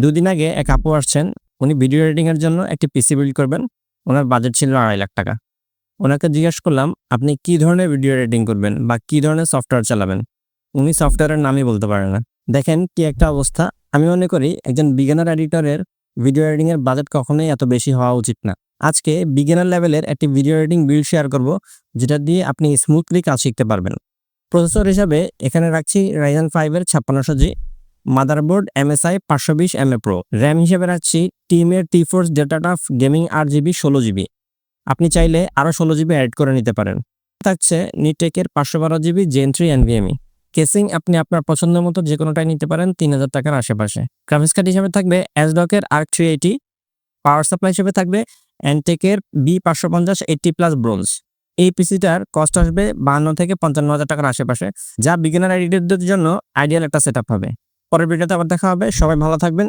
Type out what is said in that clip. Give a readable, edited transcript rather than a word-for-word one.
দুদিন আগে এক আপু আসছেন, উনি ভিডিও এডিটিং এর জন্য একটি পিসি বিল্ড করবেন। ওনার বাজেট ছিল 2.5 লাখ টাকা। ওনাকে জিজ্ঞেস করলাম, আপনি কি ধরনের ভিডিও এডিটিং করবেন বা কি ধরনের সফটওয়্যার চালাবেন? উনি সফটওয়্যারের নামই বলতে পারেন না। দেখেন কি একটা অবস্থা। আমি মনে করি একজন বিগিনার এডিটরের ভিডিও এডিটিং এর বাজেট কখনোই এত বেশি হওয়া উচিত না। আজকে বিগিনার লেভেলের একটি ভিডিও এডিটিং বিল্ড শেয়ার করব, যেটা দিয়ে আপনি স্মুথলি কাজ শিখতে পারবেন। প্রসেসর হিসাবে এখানে রাখছি Ryzen 5 এর 5600G, motherboard MSI 520 MA Pro, RAM হিসেবে রাখছি টিমের টি-ফোর্স ডেটাটাফ গেমিং 8GB 16GB। আপনি চাইলে আরও 16GB অ্যাড করে নিতে পারেন। থাকছে নিটেকের 512GB Gen 3 NVMe। কেসিং আপনি আপনার পছন্দ মতো যে কোনোটাই নিতে পারেন 3000 টাকার আশেপাশে। গ্রাফিক্স কার্ড হিসেবে থাকবে ASRock-এর ARC 380। পাওয়ার সাপ্লাই হিসেবে থাকবে Antec-এর B550 80+ ব্রোঞ্জ। এই পিসিটার কস্ট আসবে 52 থেকে 55,000 টাকার আশেপাশে, যা বিগিনার এডিটরদের জন্য আইডিয়াল একটা সেটআপ হবে। পরের ভিডিওতে আবার দেখা হবে। সবাই ভালো থাকবেন।